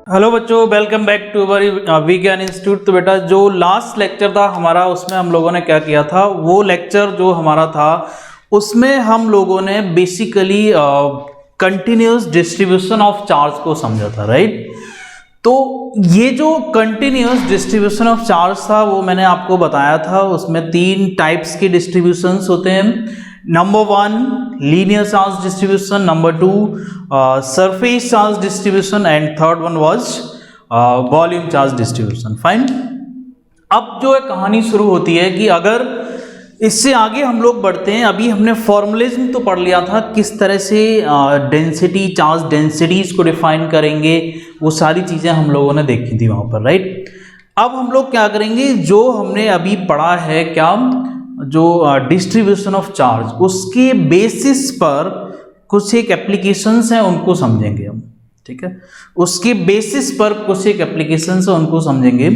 Hello बच्चों, welcome back to our विज्ञान institute. तो बेटा जो लास्ट लेक्चर था हमारा, उसमें हम लोगों ने क्या किया था, वो लेक्चर जो हमारा था उसमें हम लोगों ने basically continuous distribution of charge को समझा था, राइट। तो ये जो कंटिन्यूअस डिस्ट्रीब्यूशन ऑफ चार्ज था वो मैंने आपको बताया था, उसमें तीन टाइप्स के डिस्ट्रीब्यूशंस होते हैं। Number one linear charge distribution, number two surface charge distribution and third one was volume charge distribution. Fine. अब जो है कहानी शुरू होती है कि अगर इससे आगे हम लोग बढ़ते हैं, अभी हमने फॉर्मुलिज्म तो पढ़ लिया था, किस तरह से डेंसिटी, चार्ज डेंसिटीज को डिफाइन करेंगे, वो सारी चीजें हम लोगों ने देखी थी वहां पर, राइट। अब हम लोग क्या करेंगे, जो हमने अभी पढ़ा है, क्या जो डिस्ट्रीब्यूशन ऑफ चार्ज, उसके बेसिस पर कुछ एक एप्लीकेशंस हैं उनको समझेंगे हम, ठीक है। उसके बेसिस पर कुछ एक एप्लीकेशंस हैं उनको समझेंगे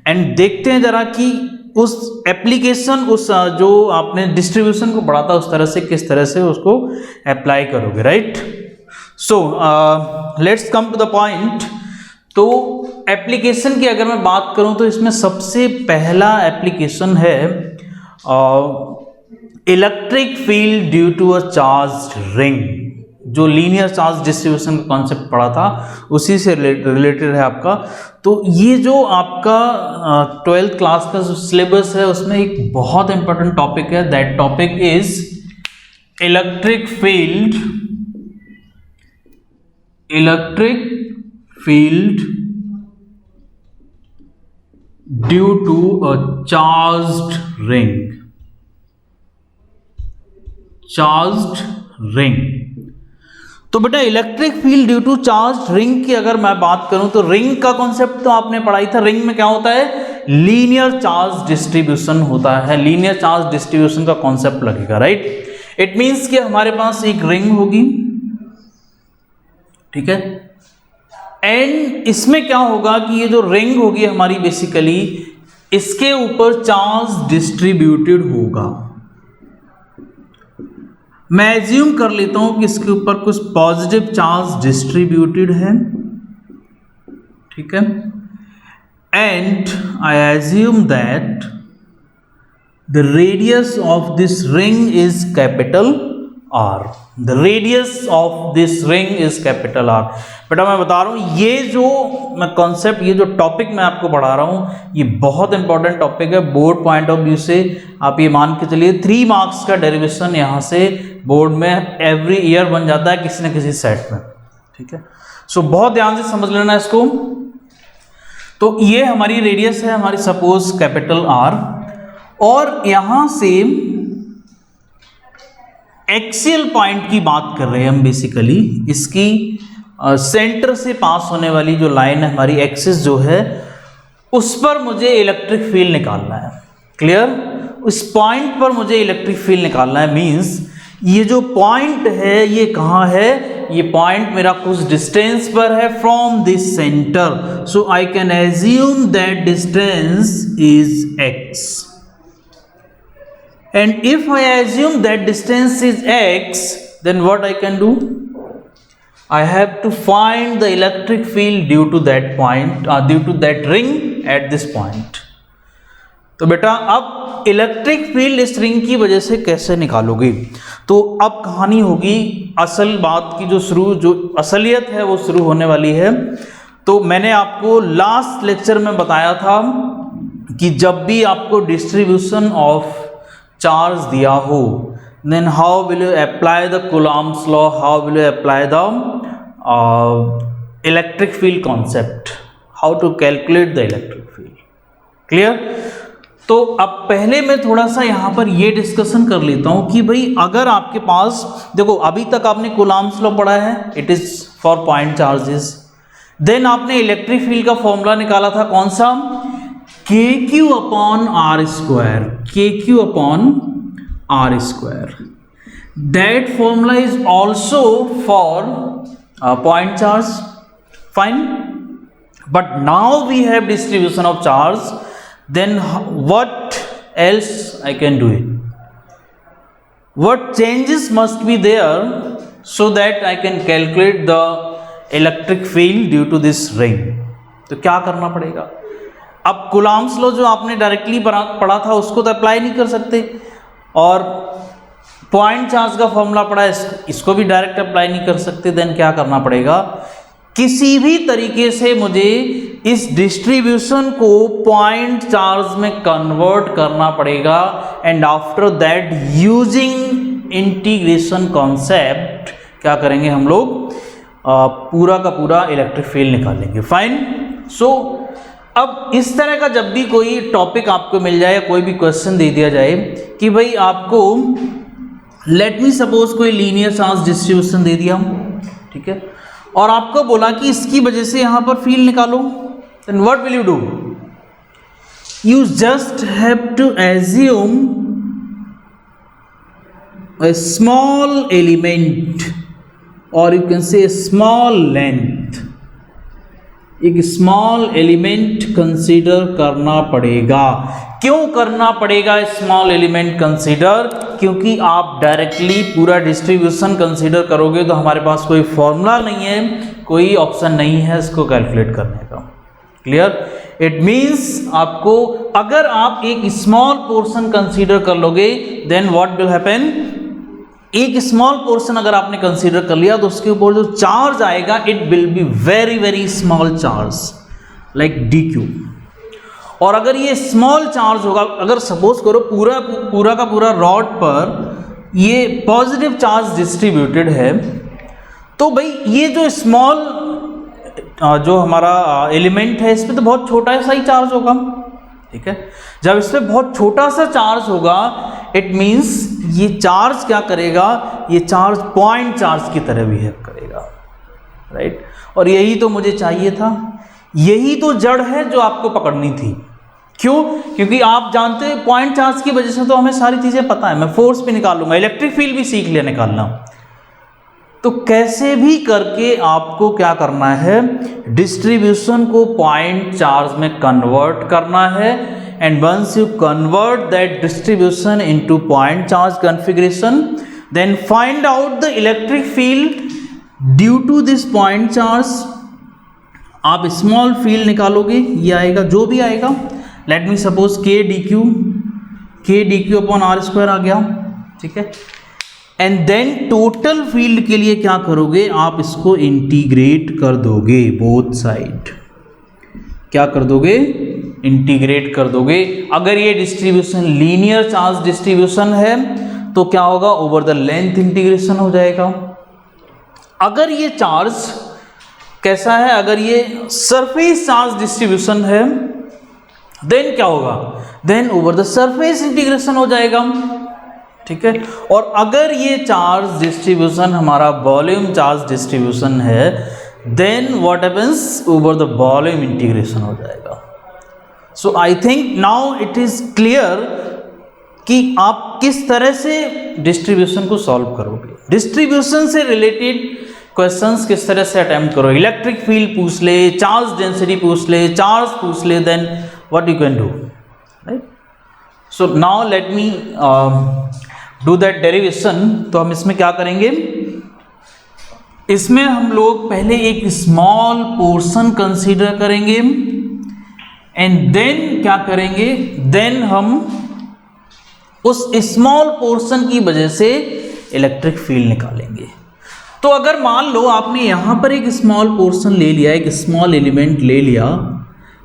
एंड देखते हैं जरा कि उस एप्लीकेशन, उस जो आपने डिस्ट्रीब्यूशन को पढ़ा था उस तरह से किस तरह से उसको अप्लाई करोगे, right. So let's come to the point. तो एप्लीकेशन की अगर मैं बात करूं तो इसमें सबसे पहला एप्लीकेशन है electric field due to a charge ring. जो लीनियर चार्ज डिस्ट्रीब्यूशन का कॉन्सेप्ट पढ़ा था उसी से रिलेटेड है आपका। तो ये जो आपका 12th क्लास का जो सिलेबस है उसमें एक बहुत इंपॉर्टेंट टॉपिक है, that topic is electric field due to a charged ring. तो बेटा electric field due to charge ring की अगर मैं बात करूं तो रिंग का कॉन्सेप्ट तो आपने पढ़ाई था। रिंग में क्या होता है, लीनियर चार्ज डिस्ट्रीब्यूशन होता है। लीनियर चार्ज डिस्ट्रीब्यूशन का कॉन्सेप्ट लगेगा, राइट। इट मींस कि हमारे पास एक रिंग होगी, ठीक है, एंड इसमें क्या होगा कि ये जो रिंग होगी हमारी, बेसिकली इसके ऊपर चार्ज डिस्ट्रीब्यूटेड होगा। मैं एज्यूम कर लेता हूं कि इसके ऊपर कुछ पॉजिटिव चार्ज डिस्ट्रीब्यूटेड है, ठीक है, and I assume that the radius of this ring is capital R. The radius of this ring is capital R. बेटा मैं बता रहा हूं, ये जो मैं कॉन्सेप्ट, ये जो टॉपिक मैं आपको पढ़ा रहा हूं, ये बहुत इंपॉर्टेंट टॉपिक है। बोर्ड पॉइंट ऑफ व्यू से आप ये मान के चलिए 3 मार्क्स का डेरिवेशन यहां से बोर्ड में एवरी ईयर बन जाता है किसी न किसी सेट में, ठीक है। सो बहुत ध्यान से समझ लेना इसको। तो ये हमारी रेडियस है, हमारी सपोज कैपिटल आर, और यहां से एक्सियल पॉइंट की बात कर रहे हैं हम। बेसिकली इसकी सेंटर से पास होने वाली जो लाइन है हमारी, एक्सिस जो है, उस पर मुझे इलेक्ट्रिक फील्ड निकालना है। क्लियर? उस पॉइंट पर मुझे इलेक्ट्रिक फील्ड निकालना है। मींस ये जो पॉइंट है ये कहां है, ये पॉइंट मेरा कुछ डिस्टेंस पर है from this centre. So I can assume that distance is x, and if I assume that distance is x, then what I can do, I have to find the electric field due to that point, due to that ring at this point. तो बेटा अब electric field इस ring की वजह से कैसे निकालोगे, तो अब कहानी होगी, असल बात की जो असलियत है वो शुरू होने वाली है। तो मैंने आपको लास्ट लेक्चर में बताया था कि जब भी आपको डिस्ट्रीब्यूशन ऑफ चार्ज दिया हो, then how will you apply the Coulomb's law, how will you apply the electric field concept, how to calculate the electric field. Clear? तो अब पहले मैं थोड़ा सा यहाँ पर ये डिस्कशन कर लेता हूँ कि भाई अगर आपके पास, देखो अभी तक आपने Coulomb's law पढ़ा है, it is for point charges. Then आपने इलेक्ट्रिक फील्ड का फॉर्मूला निकाला था, कौन सा, KQ upon R square, KQ upon R square. That formula is also for point charge. Fine, but now we have distribution of charge, then what else I can do it, what changes must be there so that I can calculate the electric field due to this ring. तो क्या करना पड़ेगा? अब Coulomb's law जो आपने directly पढ़ा था उसको तो अप्लाई नहीं कर सकते, और पॉइंट चार्ज का फॉर्मूला पढ़ा है इसको भी डायरेक्ट अप्लाई नहीं कर सकते। देन क्या करना पड़ेगा? किसी भी तरीके से मुझे इस डिस्ट्रीब्यूशन को पॉइंट चार्ज में कन्वर्ट करना पड़ेगा, and after that using integration concept क्या करेंगे हम लोग? पूरा का पूरा इलेक्ट्रिक फील्ड निकालेंगे। फाइन। सो अब इस तरह का जब भी कोई टॉपिक आपको मिल जाए या कोई भी क्वेश्चन दे दिया जाए कि भाई आपको लेट मी सपोज कोई लीनियर चार्ज डिस्ट्रीब्यूशन दे दिया, ठीक है, और आपको बोला कि इसकी वजह से यहां पर फील्ड निकालो, then what will you do? You just have to assume a small element or you can say a small length, एक स्मॉल एलिमेंट कंसीडर करना पड़ेगा। क्यों करना पड़ेगा स्मॉल एलिमेंट कंसीडर? क्योंकि आप डायरेक्टली पूरा डिस्ट्रीब्यूशन कंसीडर करोगे तो हमारे पास कोई फॉर्मूला नहीं है, कोई ऑप्शन नहीं है इसको कैलकुलेट करने का। क्लियर? इट मीन्स आपको अगर आप एक स्मॉल पोर्शन कंसीडर कर लोगे देन व्हाट विल हैपन? एक स्मॉल पोर्शन अगर आपने कंसीडर कर लिया तो उसके ऊपर जो चार्ज आएगा it will be very very small charge like dq। और अगर ये स्मॉल चार्ज होगा, अगर सपोज करो पूरा का पूरा रॉड पर ये पॉजिटिव चार्ज डिस्ट्रीब्यूटेड है, तो भाई ये जो स्मॉल जो हमारा एलिमेंट है इस पर तो बहुत छोटा सा ही चार्ज होगा, ठीक है। जब इस पर बहुत छोटा सा चार्ज होगा इट मीन्स ये चार्ज क्या करेगा? ये चार्ज पॉइंट चार्ज की तरह बिहेव करेगा, राइट। और यही तो मुझे चाहिए था, यही तो जड़ है जो आपको पकड़नी थी। क्यों? क्योंकि आप जानते हैं पॉइंट चार्ज की वजह से तो हमें सारी चीजें पता है, मैं फोर्स भी निकाल लूंगा, इलेक्ट्रिक फील्ड भी सीख लिया निकालना। तो कैसे भी करके आपको क्या करना है? डिस्ट्रीब्यूशन को पॉइंट चार्ज में कन्वर्ट करना है, and once you convert that distribution into point charge configuration then find out the electric field due to this point charge। आप स्मॉल फील्ड निकालोगे, ये आएगा जो भी आएगा, let me suppose k dq upon r square आ गया, ठीक है। एंड देन टोटल फील्ड के लिए क्या करोगे? आप इसको इंटीग्रेट कर दोगे, बोथ साइड क्या कर दोगे? इंटीग्रेट कर दोगे। अगर ये डिस्ट्रीब्यूशन लीनियर चार्ज डिस्ट्रीब्यूशन है तो क्या होगा? ओवर द लेंथ इंटीग्रेशन हो जाएगा। अगर ये चार्ज कैसा है? अगर ये सरफेस चार्ज डिस्ट्रीब्यूशन है देन क्या होगा? Then over the surface integration हो जाएगा, ठीक है। और अगर ये चार्ज डिस्ट्रीब्यूशन हमारा वॉल्यूम चार्ज डिस्ट्रीब्यूशन है then what happens? Over the volume integration हो जाएगा। So I think now it is clear कि आप किस तरह से डिस्ट्रीब्यूशन को सॉल्व करोगे। डिस्ट्रीब्यूशन से रिलेटेड क्वेश्चंस किस तरह से अटेम्प्ट करो। इलेक्ट्रिक फील्ड पूछ ले, चार्ज डेंसिटी पूछ ले, चार्ज पूछ ले, then what you can do, right. So now let me do that derivation. तो हम इसमें क्या करेंगे? इसमें हम लोग पहले एक स्मॉल पोर्शन कंसीडर करेंगे एंड देन क्या करेंगे? देन हम उस स्मॉल पोर्शन की वजह से इलेक्ट्रिक फील्ड निकालेंगे। तो अगर मान लो आपने यहां पर एक स्मॉल पोर्शन ले लिया, एक स्मॉल एलिमेंट ले लिया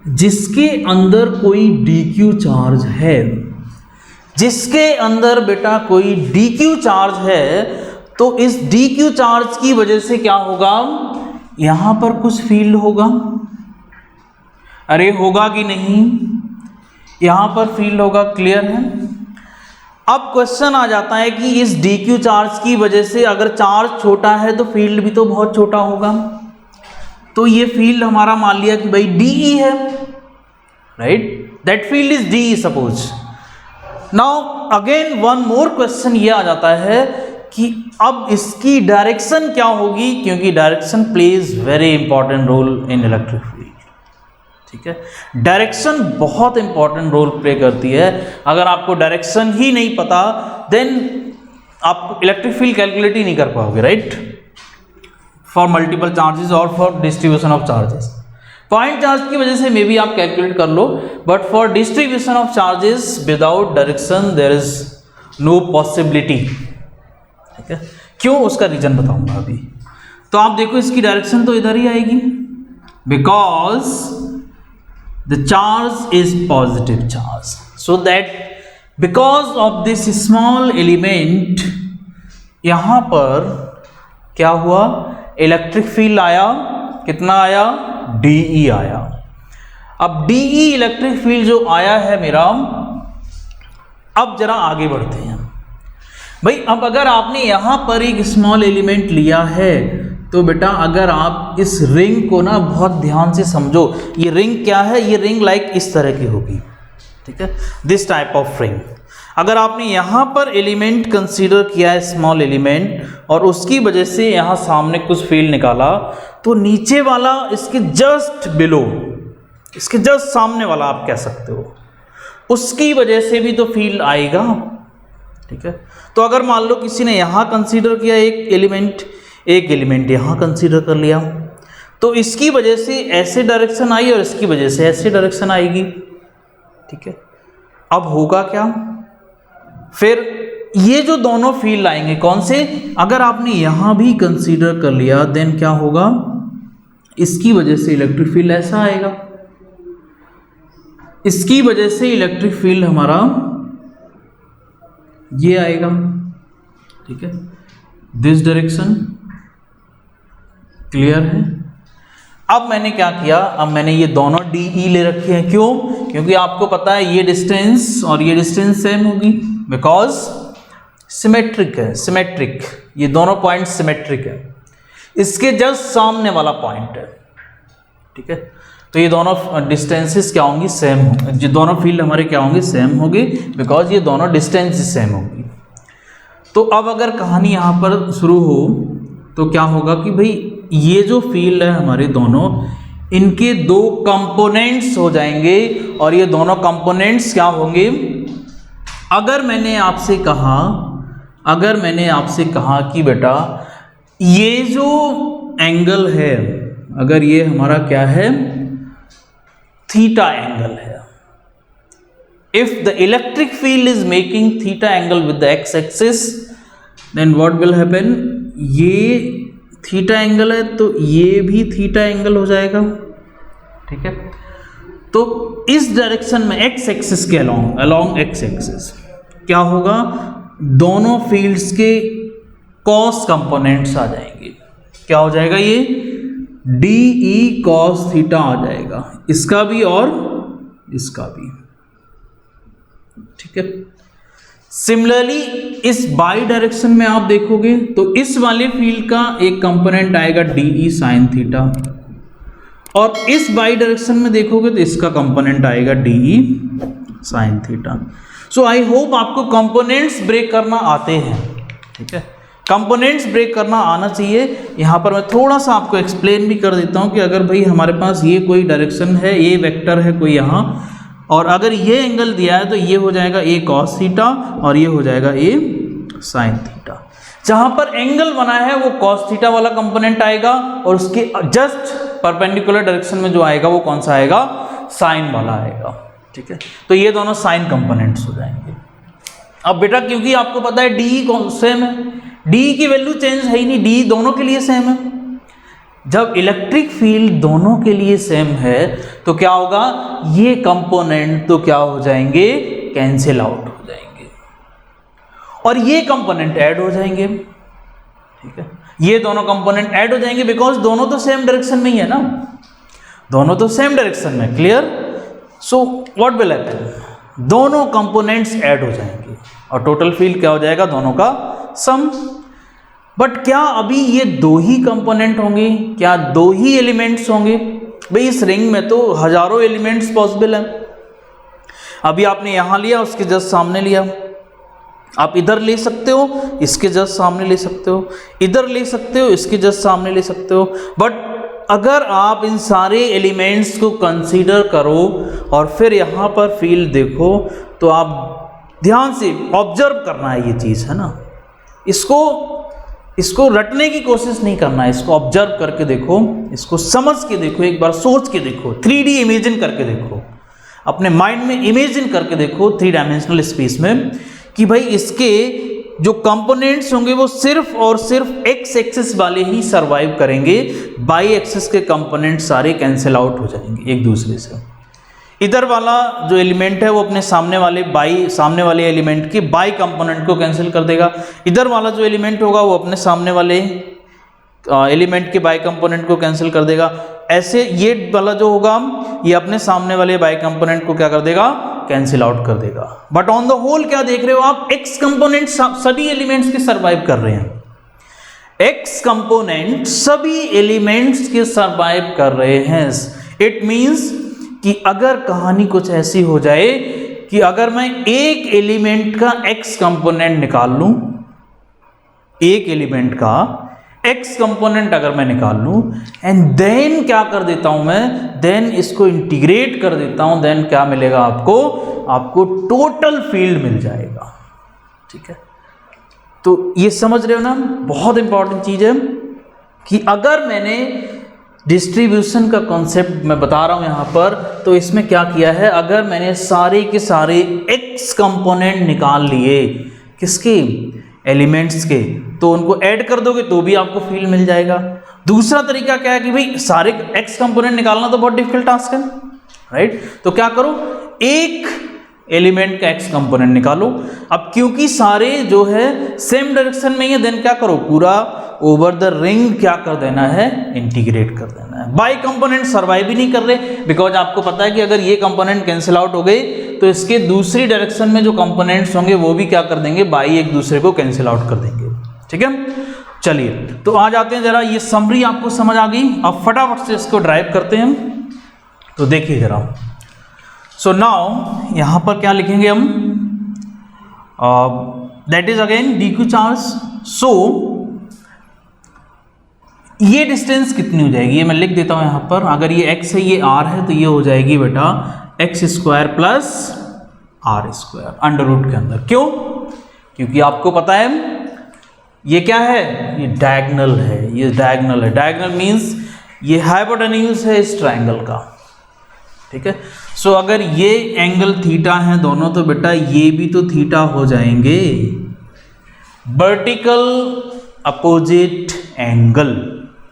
जिसके अंदर कोई dq चार्ज है, जिसके अंदर बेटा कोई dq चार्ज है, तो इस dq चार्ज की वजह से क्या होगा? यहां पर कुछ फील्ड होगा। अरे होगा कि नहीं? यहां पर फील्ड होगा, क्लियर है। अब क्वेश्चन आ जाता है कि इस dq चार्ज की वजह से अगर चार्ज छोटा है तो फील्ड भी तो बहुत छोटा होगा। तो ये फील्ड हमारा मान लिया कि भाई dE है, right, that field is dE suppose. Now again one more question ये आ जाता है कि अब इसकी डायरेक्शन क्या होगी, क्योंकि direction plays very important role in electric field, ठीक है। डायरेक्शन बहुत इंपॉर्टेंट रोल प्ले करती है। अगर आपको डायरेक्शन ही नहीं पता देन आप इलेक्ट्रिक फील्ड कैलकुलेट ही नहीं कर पाओगे, राइट। फॉर मल्टीपल चार्जेस और for distribution of charges. Point charge की वजह से मे बी आप कैलकुलेट कर लो, but for distribution of charges without direction there is no possibility. ठीक है, क्यों, उसका रीजन बताऊंगा अभी। तो आप देखो इसकी डायरेक्शन तो इधर ही आएगी, because the charge is positive charge, so that because of this small element यहां पर क्या हुआ, इलेक्ट्रिक फील्ड आया, कितना आया, डीई आया। अब डीई इलेक्ट्रिक फील्ड जो आया है मेरा, अब जरा आगे बढ़ते हैं भाई। अब अगर आपने यहां पर एक स्मॉल एलिमेंट लिया है तो बेटा अगर आप इस रिंग को ना बहुत ध्यान से समझो, ये रिंग क्या है, ये रिंग लाइक इस तरह की होगी। ठीक है, दिस टाइप ऑफ रिंग। अगर आपने यहां पर एलिमेंट कंसीडर किया है, स्मॉल एलिमेंट, और उसकी वजह से यहां सामने कुछ फील्ड निकाला, तो नीचे वाला इसके जस्ट बिलो, इसके जस्ट सामने वाला आप कह सकते हो, उसकी वजह से भी तो फील्ड आएगा। ठीक है, तो अगर मान लो किसी ने यहां कंसीडर किया एक एलिमेंट यहां कंसीडर कर लिया, तो इसकी वजह से ऐसे डायरेक्शन आई और इसकी वजह से ऐसे डायरेक्शन आएगी। ठीक है, अब होगा क्या, फिर ये जो दोनों फील्ड आएंगे कौन से, अगर आपने यहां भी कंसीडर कर लिया देन क्या होगा, इसकी वजह से इलेक्ट्रिक फील्ड ऐसा आएगा, इसकी वजह से इलेक्ट्रिक फील्ड हमारा ये आएगा। ठीक है, दिस डायरेक्शन क्लियर है। अब मैंने क्या किया, अब मैंने ये दोनों DE ले रखे हैं, क्यों, क्योंकि आपको पता है ये डिस्टेंस और ये डिस्टेंस सेम होगी, बिकॉज सिमेट्रिक है, सिमेट्रिक, ये दोनों पॉइंट सिमेट्रिक है, इसके जस्ट सामने वाला पॉइंट है। ठीक है, तो ये दोनों डिस्टेंसेस क्या होंगी, सेम होंगे, जो दोनों फील्ड हमारे क्या होंगे, सेम होंगे, बिकॉज ये दोनों डिस्टेंसेस सेम होंगी। तो अब अगर कहानी यहाँ पर शुरू हो तो क्या होगा कि भाई ये जो फील्ड है हमारे दोनों, इनके दो कंपोनेंट्स हो जाएंगे, और ये दोनों कंपोनेंट्स क्या होंगे, अगर मैंने आपसे कहा कि बेटा ये जो एंगल है, अगर ये हमारा क्या है, थीटा एंगल है, if the electric field is making theta angle with the X axis, then what will happen, ये थीटा एंगल है तो ये भी थीटा एंगल हो जाएगा। ठीक है, तो इस डायरेक्शन में एक्स एक्सिस के अलोंग एक्स एक्सिस क्या होगा, दोनों फील्ड्स के कॉस कंपोनेंट्स आ जाएंगे। क्या हो जाएगा, ये DE cos थीटा आ जाएगा, इसका भी और इसका भी। ठीक है, सिमिलरली इस बाई डायरेक्शन में आप देखोगे तो इस वाले फील्ड का एक कंपोनेंट आएगा DE sin थीटा, और इस बाई डायरेक्शन में देखोगे तो इसका कंपोनेंट आएगा DE sin theta. So I hope आपको कंपोनेंट्स ब्रेक करना आते हैं। ठीक है, कंपोनेंट्स ब्रेक करना आना चाहिए। यहाँ पर मैं थोड़ा सा आपको एक्सप्लेन भी कर देता हूँ कि अगर भाई हमारे पास ये कोई डायरेक्शन है, ये वेक्टर है कोई यहाँ, और अगर ये एंगल दिया है तो ये हो जाएगा A cos थीटा और ये हो जाएगा A sin थीटा। जहाँ पर एंगल बना है वो cos थीटा वाला कंपोनेंट आएगा, और उसके जस्ट परपेंडिकुलर डायरेक्शन में जो आएगा वो कौन सा आएगा, साइन वाला आएगा। ठीक है, तो ये दोनों साइन कंपोनेंट्स हो जाएंगे। अब बेटा क्योंकि आपको पता है DE सेम है, DE की वैल्यू चेंज है ही नहीं, DE दोनों के लिए सेम है। जब इलेक्ट्रिक फील्ड दोनों के लिए सेम है तो क्या होगा, ये कंपोनेंट तो क्या हो जाएंगे, कैंसिल आउट हो जाएंगे, और ये कंपोनेंट ऐड हो जाएंगे। ठीक है, ये दोनों कंपोनेंट ऐड हो जाएंगे, बिकॉज दोनों तो सेम डायरेक्शन में ही है ना, दोनों तो सेम डायरेक्शन में। Clear? So what will happen, दोनों कंपोनेंट्स ऐड हो जाएंगे और टोटल फील्ड क्या हो जाएगा, दोनों का सम। बट क्या अभी ये दो ही कंपोनेंट होंगे, क्या दो ही एलिमेंट्स होंगे? भाई इस रिंग में तो हजारों एलिमेंट्स पॉसिबल हैं। अभी आपने यहां लिया, उसके जस्ट सामने लिया, आप इधर ले सकते हो, इसके जस्ट सामने ले सकते हो, इधर ले सकते हो, इसके जस्ट सामने ले सकते हो। बट अगर आप इन सारे एलिमेंट्स को कंसीडर करो और फिर यहाँ पर फील्ड देखो, तो आप ध्यान से ऑब्जर्व करना है, ये चीज़ है ना, इसको इसको रटने की कोशिश नहीं करना है, इसको ऑब्जर्व करके देखो, इसको समझ के देखो, एक बार सोच के देखो, 3D इमेजिन करके देखो, अपने माइंड में इमेजिन करके देखो 3 डायमेंशनल स्पेस में कि भाई इसके जो कंपोनेंट्स होंगे वो सिर्फ और सिर्फ एक्स एक्सिस वाले ही सरवाइव करेंगे, बाई एक्सिस के कंपोनेंट सारे कैंसिल आउट हो जाएंगे एक दूसरे से। इधर वाला जो एलिमेंट है वो अपने सामने वाले एलिमेंट के बाई कंपोनेंट को कैंसिल कर देगा, इधर वाला जो एलिमेंट होगा वो अपने सामने वाले एलिमेंट के बाई कंपोनेंट को कैंसिल कर देगा। ऐसे ये वाला जो होगा ये अपने सामने वाले बाई कंपोनेंट को क्या कर देगा, कैंसिल आउट कर देगा। बट ऑन द होल क्या देख रहे हो आप, एक्स कंपोनेंट सभी एलिमेंट्स के सर्वाइव कर रहे हैं, एक्स कंपोनेंट सभी एलिमेंट्स के सर्वाइव कर रहे हैं। इट मींस कि अगर कहानी कुछ ऐसी हो जाए कि अगर मैं एक एलिमेंट का एक्स कंपोनेंट निकाल लूं, एक एलिमेंट का एक्स कंपोनेंट अगर मैं निकाल लूं एंड देन क्या कर देता हूं मैं, देन इसको इंटीग्रेट कर देता हूं, देन क्या मिलेगा आपको टोटल फील्ड मिल जाएगा। ठीक है, तो ये समझ रहे हो ना, बहुत इंपॉर्टेंट चीज है कि अगर मैंने डिस्ट्रीब्यूशन का कॉन्सेप्ट मैं बता रहा हूं यहां पर, तो इसमें क्या किया है, अगर मैंने सारे के सारे एक्स कंपोनेंट निकाल लिए किसके, एलिमेंट्स के, तो उनको ऐड कर दोगे तो भी आपको फील्ड मिल जाएगा। दूसरा तरीका क्या है कि भाई सारे एक्स कंपोनेंट निकालना तो बहुत डिफिकल्ट टास्क है, राइट, तो क्या करो, एक एलिमेंट का एक्स कंपोनेंट निकालो। अब क्योंकि सारे जो है सेम डायरेक्शन में ही है, देन क्या करो, पूरा ओवर द रिंग क्या कर देना है, इंटीग्रेट कर देना है। बाई कंपोनेंट सर्वाइव भी नहीं कर रहे, बिकॉज आपको पता है कि अगर ये कंपोनेंट कैंसिल आउट हो गए तो इसके दूसरी डायरेक्शन में जो कंपोनेंट्स होंगे वो भी क्या कर देंगे, बाई एक दूसरे को कैंसिल आउट कर देंगे। ठीक है, चलिए तो आ जाते हैं जरा, ये समरी आपको समझ आ गई, अब फटाफट से इसको ड्राइव करते हैं। तो देखिए जरा, सो नाउ यहां पर क्या लिखेंगे हम, that is again D Q charge. So ये डिस्टेंस कितनी हो जाएगी, ये मैं लिख देता हूं यहां पर, अगर ये x है ये r है तो ये हो जाएगी बेटा x square plus r square under root के अंदर। क्यों, क्योंकि आपको पता है ये क्या है, ये डायगोनल है, ये डायगोनल है, डायगोनल मींस ये हाइपोटेन्यूज है इस ट्रायंगल का। ठीक है, सो अगर ये एंगल थीटा है दोनों, तो बेटा ये भी तो थीटा हो जाएंगे, वर्टिकल अपोजिट एंगल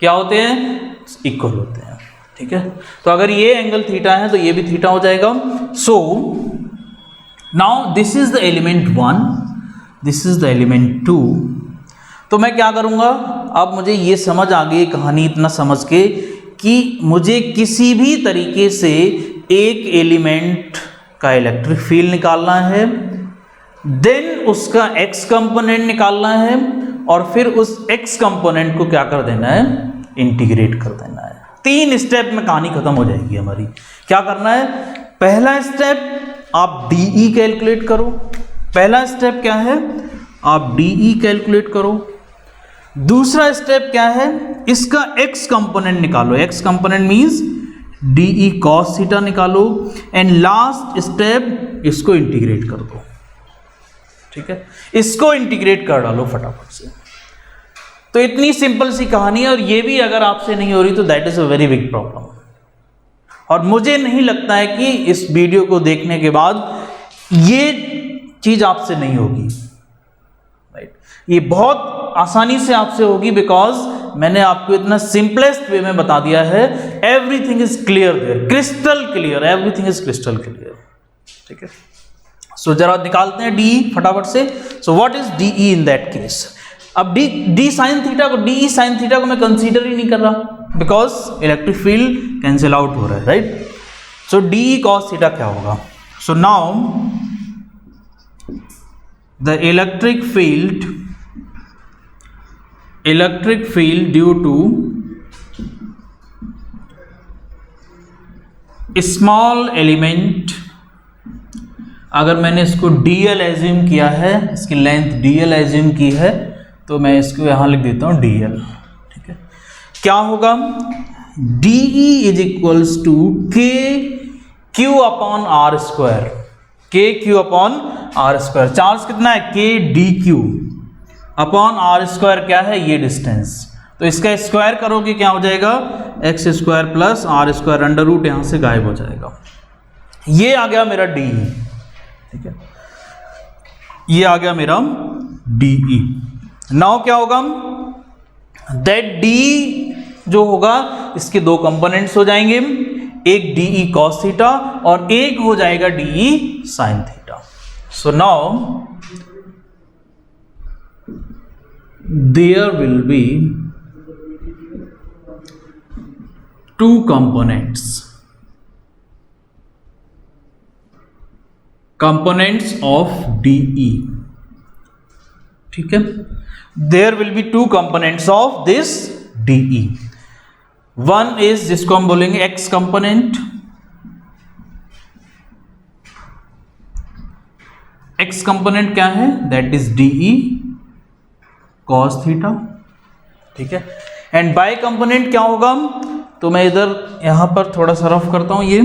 क्या होते हैं, इक्वल होते हैं। ठीक है, तो अगर ये एंगल थीटा है तो ये भी थीटा हो जाएगा। So now this is the element 1, this is the element 2। तो मैं क्या करूंगा, अब मुझे ये समझ आ गई कहानी इतना समझ के कि मुझे किसी भी तरीके से एक एलिमेंट का इलेक्ट्रिक फील्ड निकालना है, देन उसका एक्स कंपोनेंट निकालना है, और फिर उस एक्स कंपोनेंट को क्या कर देना है, इंटीग्रेट कर देना है। 3 स्टेप में कहानी खत्म हो जाएगी हमारी। क्या करना है, पहला स्टेप आप डीई कैलकुलेट करो, पहला स्टेप क्या है, आप डीई कैलकुलेट करो। दूसरा स्टेप क्या है, इसका एक्स कंपोनेंट निकालो, X component means d E cos theta निकालो, एंड लास्ट स्टेप इसको इंटीग्रेट कर दो। ठीक है, इसको इंटीग्रेट कर डालो फटाफट से। तो इतनी सिंपल सी कहानी है, और ये भी अगर आपसे नहीं हो रही तो that is a very big problem. और मुझे नहीं लगता है कि इस वीडियो को देखने के बाद ये चीज आपसे नहीं होगी, राइट, ये बहुत आसानी से आपसे होगी, बिकॉज मैंने आपको इतना सिंपलेस्ट वे में बता दिया है। Everything is clear there, crystal clear, everything is crystal clear. ठीक है, सो जरा निकालते हैं डी फटाफट से। So what is d E in that case, अब डी साइन थीटा को, डीई साइन थीटा को मैं कंसीडर ही नहीं कर रहा, because electric field cancel out हो रहा है, right. So d E cos theta क्या होगा, so now the electric field due to small element, अगर मैंने इसको dl एज्यूम किया है, इसकी लेंथ dl एज्यूम की है, तो मैं इसको यहां लिख देता हूं dl। ठीक है, क्या होगा, de is equals to K Q upon R square, K Q upon R square. Charge कितना है, K d Q, upon R square क्या है, ये डिस्टेंस, तो इसका स्क्वायर करोगे क्या हो जाएगा, X square plus are square, under root यहां से गायब हो जाएगा। ये आ गया मेरा डी, ठीक है, ये आ गया मेरा डी। नाउ क्या होगा, दैट डी जो होगा इसके दो कंपोनेंट्स हो जाएंगे, एक डीई कॉस थीटा और एक हो जाएगा d E sine theta. So now there will be two components of DE, ठीक है, there will be two components of this DE. One is जिसको हम बोलेंगे x component, x component क्या है, that is DE cos theta, ठीक है, and bye component क्या होगा, तो मैं इधर यहां पर थोड़ा सा रफ करता हूं ये,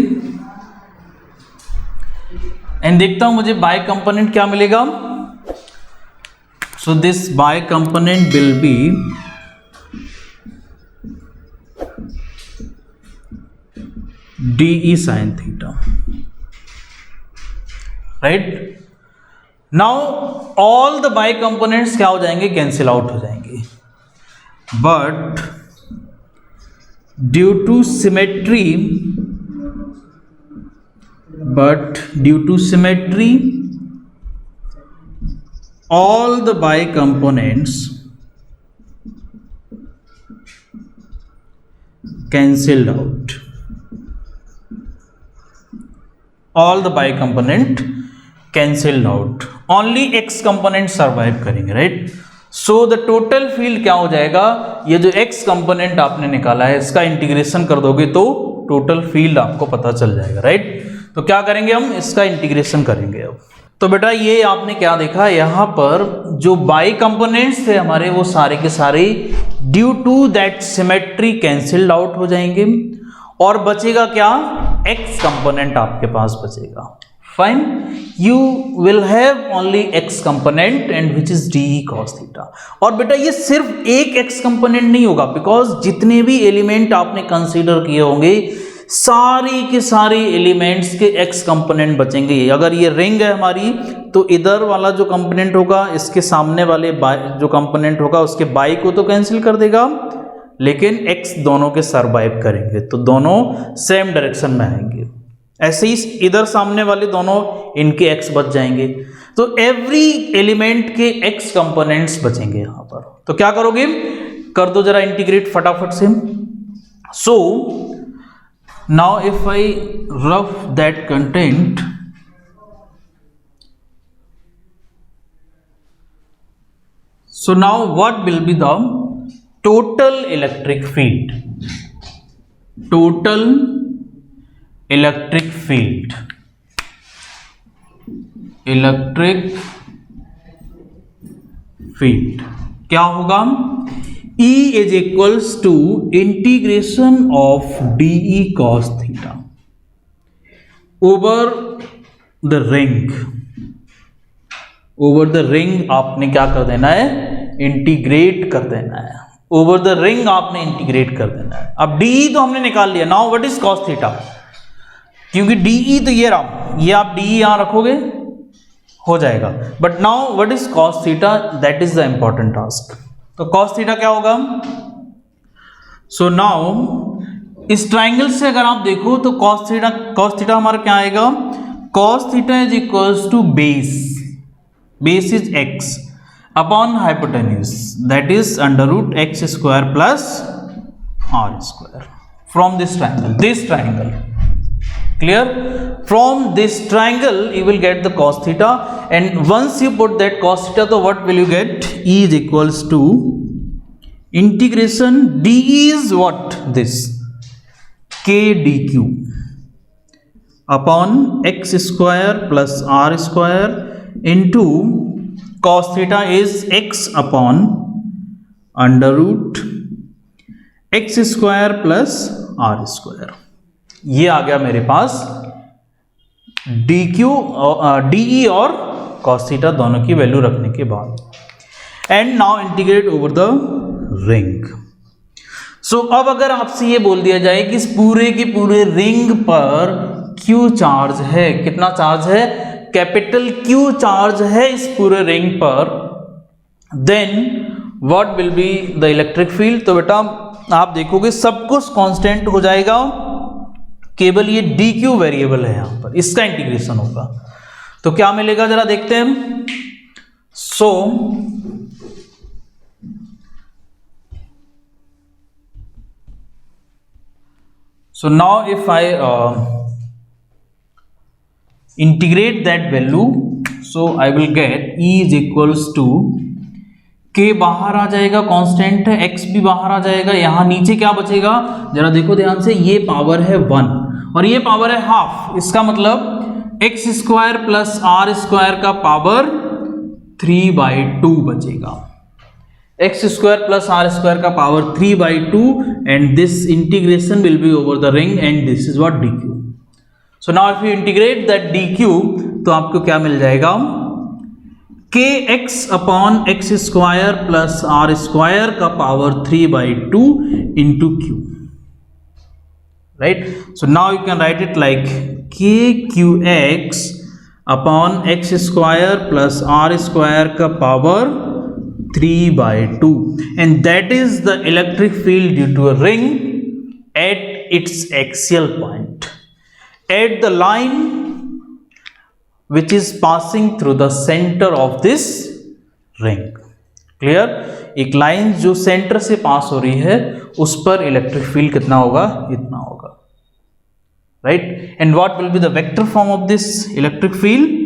एंड देखता हूं मुझे बाय कंपोनेंट क्या मिलेगा। So this Y component will be d E sine theta, right. Now all the Y components क्या हो जाएंगे, कैंसिल आउट हो जाएंगे, but due to symmetry all the bicomponents cancelled out, all the bicomponent cancelled out, only x component survive करेंगे, right. So the total field क्या हो जाएगा, ये जो x कंपोनेंट आपने निकाला है इसका इंटीग्रेशन कर दोगे तो टोटल फील्ड आपको पता चल जाएगा, राइट। तो क्या करेंगे हम, इसका इंटीग्रेशन करेंगे अब। तो बेटा ये आपने क्या देखा, यहाँ पर जो बाई कंपोनेंट्स थे हमारे वो सारे के सारे due to that symmetry cancelled out हो जाएंगे, और बचेगा क्या, x कंपोनेंट आपके पास बचेगा। Fine, you will have only x component and which is D cos theta. और बेटा ये सिर्फ एक x कंपोनेंट नहीं होगा, बिकॉज जितने भी एलिमेंट आपने कंसीडर किए होंगे सारी के सारे एलिमेंट्स के x कंपोनेंट बचेंगे। अगर ये रिंग है हमारी तो इधर वाला जो कंपोनेंट होगा इसके सामने वाले जो कंपोनेंट होगा उसके बाई को तो कैंसिल कर देगा, लेकिन x दोनों के सरवाइव करेंगे, तो दोनों सेम डायरेक्शन में आएंगे। ऐसे ही इधर सामने वाले दोनों इनके x बच जाएंगे, तो एवरी एलिमेंट के x कंपोनेंट्स बचेंगे यहां पर। तो क्या करोगे, कर दो जरा इंटीग्रेट फटाफट से। सो now if I rough that content, so now what will be the total electric field, total electric field, electric field क्या होगा, E is equals to integration of dE cos theta over the ring, over the ring आपने क्या कर देना है, integrate कर देना है, ओवर द रिंग आपने इंटीग्रेट कर देना है। अब डीई तो हमने निकाल लिया, now what is cos theta, क्योंकि डीई तो ये रहा, ये आप डीई यहां रखोगे हो जाएगा, but now what is cos theta, that is the important task. तो कॉस थीटा क्या होगा, सो नाउ इस ट्राइंगल से अगर आप देखो तो कॉस थीटा हमारा क्या आएगा, cos theta is equals to base is x upon hypotenuse, that is under root x square plus r square from this triangle, clear, from this triangle you will get the cos theta, and once you put that cos theta, so what will you get, E is equals to integration d is what, this k dq upon x square plus r square into cos theta is x upon under root x square plus r square। ये आ गया मेरे पास dq, de और cos theta दोनों की value रखने के बाद। And now integrate over the ring. So अब अगर आपसे ये बोल दिया जाए कि इस पूरे के पूरे रिंग पर Q चार्ज है, कितना चार्ज है, कैपिटल Q चार्ज है इस पूरे रिंग पर, then what will be the electric field. तो बेटा आप देखोगे सब कुछ कांस्टेंट हो जाएगा, केवल ये dq वेरिएबल है यहां पर, इसका इंटीग्रेशन होगा। तो क्या मिलेगा जरा देखते हैं हम। So now if I integrate that value, so I will get E is equals to K बाहर आ जाएगा, कांस्टेंट है, X भी बाहर आ जाएगा, यहां नीचे क्या बचेगा जरा देखो ध्यान से, ये पावर है 1 और ये पावर है हाफ, इसका मतलब x square plus are square का पावर 3/2 बचेगा, x square plus are square का power 3/2 and this integration will be over the ring and this is what dq। So now if you integrate that dq तो आपको क्या मिल जाएगा, kx upon x square plus are square का power 3/2 into q, right. So now you can write it like kqx upon x square plus are square का power 3/2 and that is the electric field due to a ring at its axial point at the line which is passing through the center of this ring। Clear, एक line जो centre से पास हो रही है उस पर electric field कितना होगा, इतना होगा, right. And what will be the vector form of this electric field.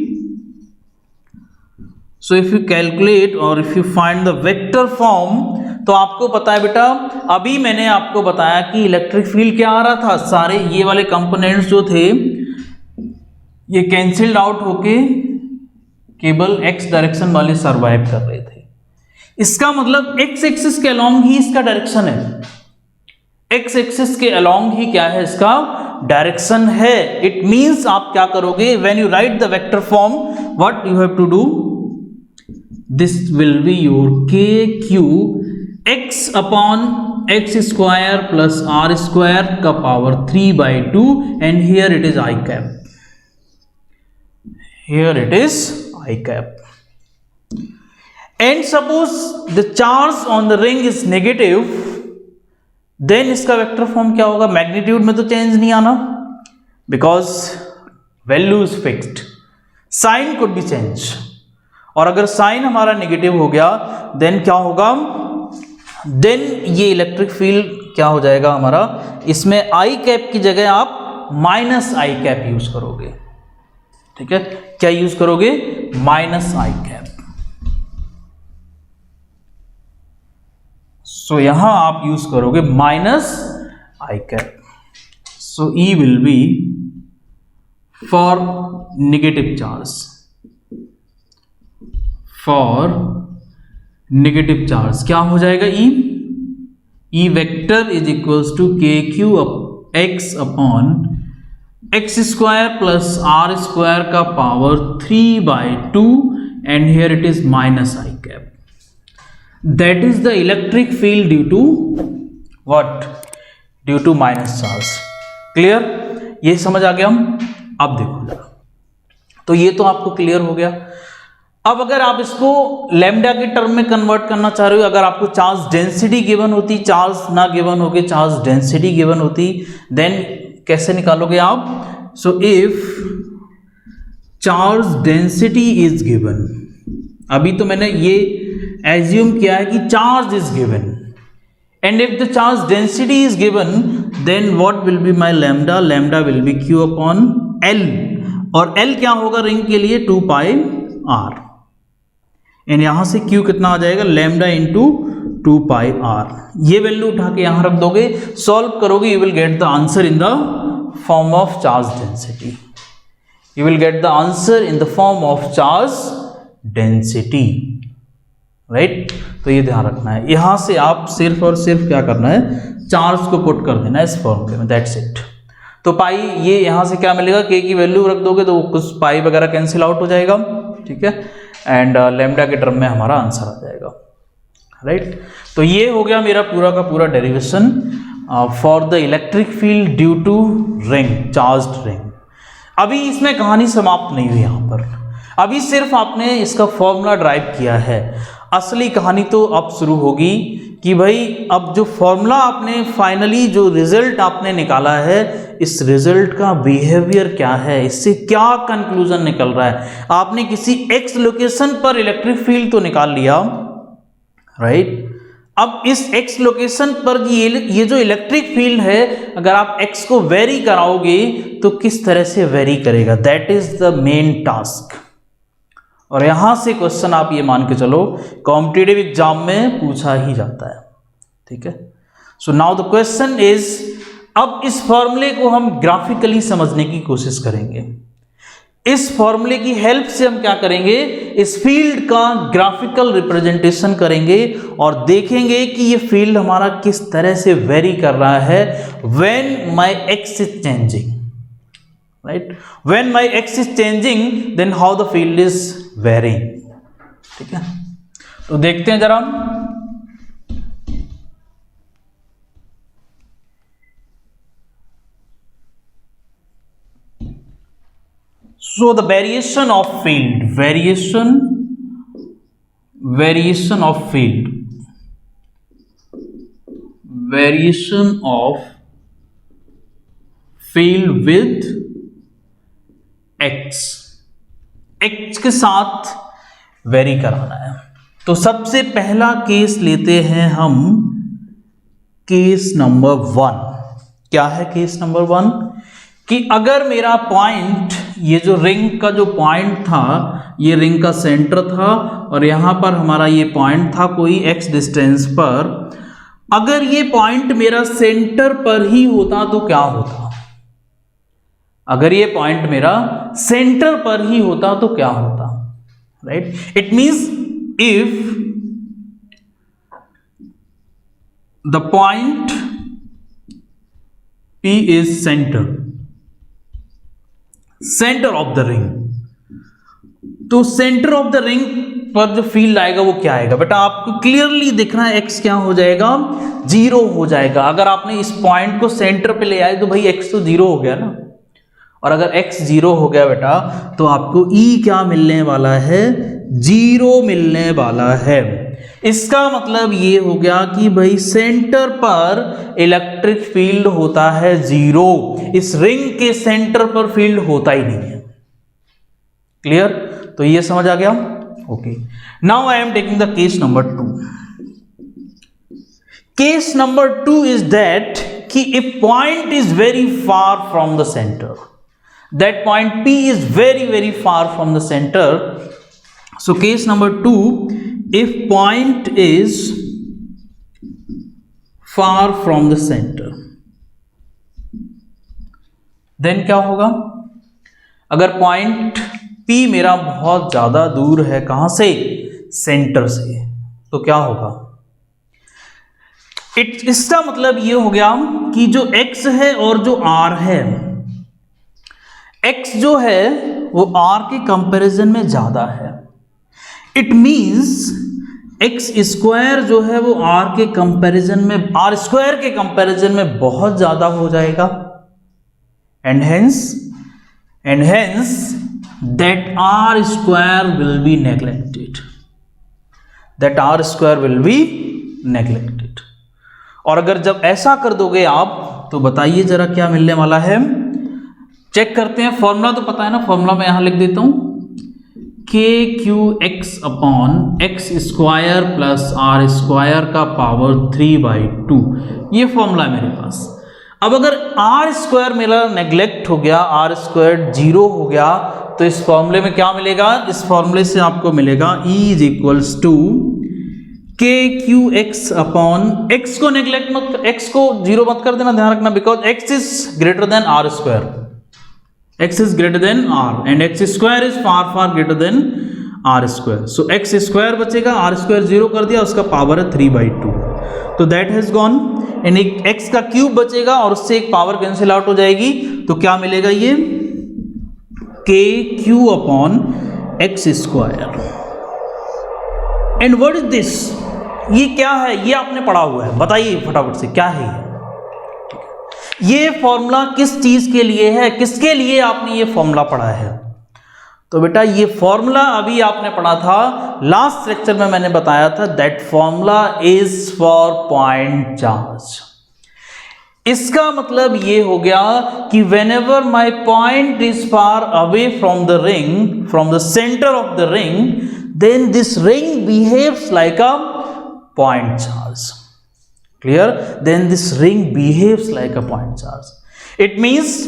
So if you calculate or if you find the vector form, तो आपको पता है बेटा, अभी मैंने आपको बताया कि इलेक्ट्रिक फील्ड क्या आ रहा था, सारे ये वाले कंपोनेंट्स जो थे ये कैंसिल्ड आउट होके केवल एक्स डायरेक्शन वाले सर्वाइव कर रहे थे। इसका मतलब एक्स एक्सिस के अलोंग ही इसका डायरेक्शन है, एक्स एक्सिस के अलोंग ही क्या है, इसका डायरेक्शन है। इट मींस आप क्या करोगे, when you write the vector form what you have to do, this will be your kq x upon x square plus r square का power 3/2 and here it is I cap, here it is I cap। and suppose the charge on the ring is negative, then इसका vector form क्या होगा, magnitude में तो change नहीं आना because value is fixed, sign could be change, और अगर sign हमारा नेगेटिव हो गया देन क्या होगा, देन ये इलेक्ट्रिक फील्ड क्या हो जाएगा हमारा, इसमें आई कैप की जगह आप माइनस आई कैप यूज करोगे, ठीक है, क्या यूज करोगे, माइनस आई कैप। सो यहां आप यूज करोगे minus i cap. So E will be for negative charge, for negative charge क्या हो जाएगा, E vector is equals to K Q x upon x square plus are square का power 3/2 and here it is minus i cap, that is the electric field due to what, due to minus charge. Clear, ये समझ आ गया हम। अब देखो जरा, तो ये तो आपको क्लियर हो गया। अब अगर आप इसको लैम्डा के टर्म में कन्वर्ट करना चाह रहे हो, अगर आपको चार्ज डेंसिटी गिवन होती, चार्ज ना गिवन होगी, चार्ज डेंसिटी गिवन होती, देन कैसे निकालोगे आप। So if charge density is given, अभी तो मैंने ये एज्यूम किया है कि charge is given, and if the charge density is given then what will be my lambda, lambda will be Q upon L, और एल क्या होगा रिंग के लिए, 2πr, एंड यहां से Q कितना आ जाएगा, लैम्डा इंटू 2πr। ये वैल्यू उठा के यहां रख दोगे, सॉल्व करोगे, you will get the answer in the form of charge density, you will get the answer in the form of charge density, right. तो ये ध्यान रखना है, यहां से आप सिर्फ और सिर्फ क्या करना है, चार्ज को पुट कर देना है इस फॉर्मूले में, दैट्स इट। तो पाई, ये यहां से क्या मिलेगा, के की वैल्यू रख दोगे तो कुछ पाई वगैरह कैंसिल आउट हो जाएगा, ठीक है, एंड लैम्डा के टर्म में हमारा आंसर आ जाएगा। राइट। तो ये हो गया मेरा पूरा का पूरा derivation for the electric field due to ring, charged ring. अभी इसमें कहानी समाप्त नहीं हुई यहाँ पर, अभी सिर्फ आपने इसका फॉर्मूला ड्राइव किया है। असली कहानी तो अब शुरू होगी कि भाई अब जो फॉर्मूला आपने फाइनली जो रिजल्ट आपने निकाला है, इस रिजल्ट का बिहेवियर क्या है, इससे क्या कंक्लूजन निकल रहा है। आपने किसी एक्स लोकेशन पर इलेक्ट्रिक फील्ड तो निकाल लिया, राइट। अब इस एक्स लोकेशन पर ये जो इलेक्ट्रिक फील्ड है, अगर आप एक्स को वेरी कराओगे तो किस तरह से वेरी करेगा, that is the main task. और यहां से क्वेश्चन आप ये मान के चलो कॉम्पिटिटिव एग्जाम में पूछा ही जाता है, ठीक है। सो नाउ द क्वेश्चन इज, अब इस फॉर्मूले को हम ग्राफिकली समझने की कोशिश करेंगे। इस फॉर्मूले की हेल्प से हम क्या करेंगे, इस फील्ड का ग्राफिकल रिप्रेजेंटेशन करेंगे और देखेंगे कि ये फील्ड हमारा किस तरह से वेरी कर रहा है when my X is changing, right. When my X is changing then how the field is varying, ठीक है। तो देखते हैं जरा। So the variation of field, variation of field, variation of field with x, x के साथ very कराना है। तो सबसे पहला केस लेते हैं हम, केस नंबर 1। क्या है केस नंबर 1? कि अगर मेरा पॉइंट, ये जो रिंग का जो पॉइंट था, ये रिंग का सेंटर था और यहां पर हमारा ये पॉइंट था कोई x डिस्टेंस पर, अगर ये पॉइंट मेरा सेंटर पर ही होता तो क्या होता? अगर ये पॉइंट मेरा सेंटर पर ही होता तो क्या होता, right. It means if the point P is centre of the ring, तो सेंटर ऑफ द रिंग पर जो फील्ड आएगा वो क्या आएगा बेटा, आपको क्लियरली दिख रहा है, x क्या हो जाएगा, 0 हो जाएगा। अगर आपने इस पॉइंट को सेंटर पे ले आए तो भाई x तो 0 हो गया ना, और अगर x 0 हो गया बेटा तो आपको E क्या मिलने वाला है, 0 मिलने वाला है। इसका मतलब ये हो गया कि भाई सेंटर पर इलेक्ट्रिक फील्ड होता है 0, इस रिंग के सेंटर पर फील्ड होता ही नहीं है। क्लियर? तो ये समझ आ गया? Okay, now I am taking the case number 2। Case number 2 is that कि if point is very far from the centre, that point P is very far from the centre. So case number 2, if point is far from the center, then क्या होगा? अगर point P मेरा बहुत ज्यादा दूर है, कहां से? सेंटर से, तो क्या होगा? इसका मतलब ये हो गया कि जो x है और जो r है, x जो है वो r के कंपैरिजन में ज्यादा है। इट मीन्स एक्स स्क्वायर जो है वो r के कंपैरिजन में, r स्क्वायर के कंपैरिजन में बहुत ज्यादा हो जाएगा, and hence that r square will be neglected, that r square will be neglected. और अगर जब ऐसा कर दोगे आप तो बताइए जरा क्या मिलने वाला है। चेक करते हैं, फॉर्मूला तो पता है ना, फॉर्मूला मैं यहां लिख देता हूं, KQX upon x square plus are square का पावर 3/2, ये फॉर्मूला है मेरे पास। अब अगर आर स्क्वायर मेरा नेग्लेक्ट हो गया, आर स्क्वायर 0 हो गया, तो इस फॉर्मूले में क्या मिलेगा? इस फॉर्मूले से आपको मिलेगा E is equals to KQX upon, X को नेग्लेक्ट मत, एक्स को 0 मत कर देना, ध्यान रखना, because X is greater than R square, x is greater than r and x square is far greater than r square. So x square बचेगा, r square 0 कर दिया, उसका पावर है 3/2, तो that has gone, and एक x का cube बचेगा और उससे एक पावर कैंसिल आउट हो जाएगी, तो क्या मिलेगा? ये KQ upon x square. And what is this? ये क्या है, ये आपने पढ़ा हुआ है, बताइए फटाफट से क्या है ये फॉर्मूला किस चीज के लिए है, किसके लिए आपने ये फॉर्मूला पढ़ा है? तो बेटा ये फॉर्मूला अभी आपने पढ़ा था लास्ट लेक्चर में, मैंने बताया था that formula is for point charge. इसका मतलब ये हो गया कि whenever my point is far away from the ring, from the center of the ring, then this ring behaves like a point charge. Clear? Then this ring behaves like a point charge. It means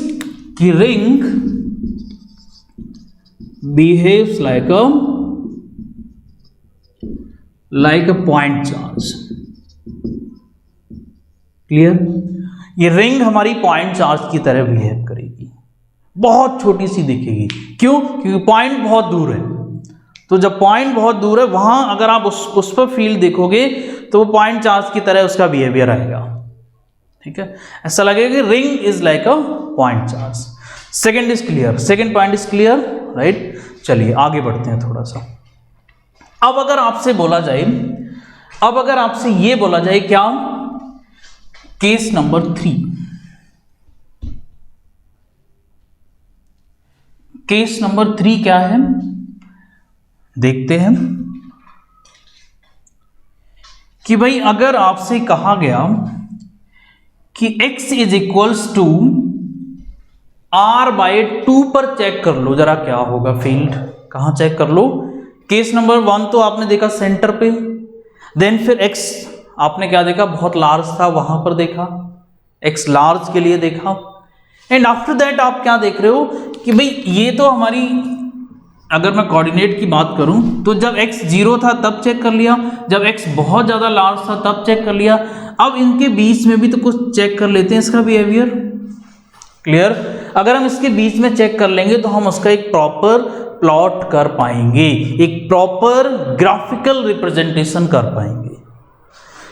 कि ring behaves like a point charge. Clear? ये ring हमारी point charge की तरह behave करेगी, बहुत छोटी सी दिखेगी। क्यों? क्योंकि पॉइंट बहुत दूर है। तो जब पॉइंट बहुत दूर है वहां अगर आप उस पर फील्ड देखोगे तो वो पॉइंट चार्ज की तरह उसका बिहेवियर आएगा। ठीक है, ऐसा लगेगा कि ring is like a point charge. Second is clear, second point is clear, right. चलिए आगे बढ़ते हैं थोड़ा सा। अब अगर आपसे बोला जाए, अब अगर आपसे ये बोला जाए क्या, केस नंबर 3, केस नंबर 3 क्या है देखते हैं कि भाई अगर आपसे कहा गया कि x is equals to r/2 पर चेक कर लो जरा क्या होगा फील्ड। कहां चेक कर लो? केस नंबर 1 तो आपने देखा सेंटर पे, देन फिर x आपने क्या देखा, बहुत लार्ज था वहां पर देखा, x लार्ज के लिए देखा, एंड आफ्टर दैट आप क्या देख रहे हो कि भाई ये तो हमारी, अगर मैं कोऑर्डिनेट की बात करूं तो जब x 0 था तब चेक कर लिया, जब x बहुत ज़्यादा लार्ज था तब चेक कर लिया। अब इनके बीच में भी तो कुछ चेक कर लेते हैं इसका बिहेवियर। क्लियर? अगर हम इसके बीच में चेक कर लेंगे तो हम उसका एक प्रॉपर प्लॉट कर पाएंगे, एक प्रॉपर ग्राफिकल रिप्रेजेंटेशन कर पाएंगे।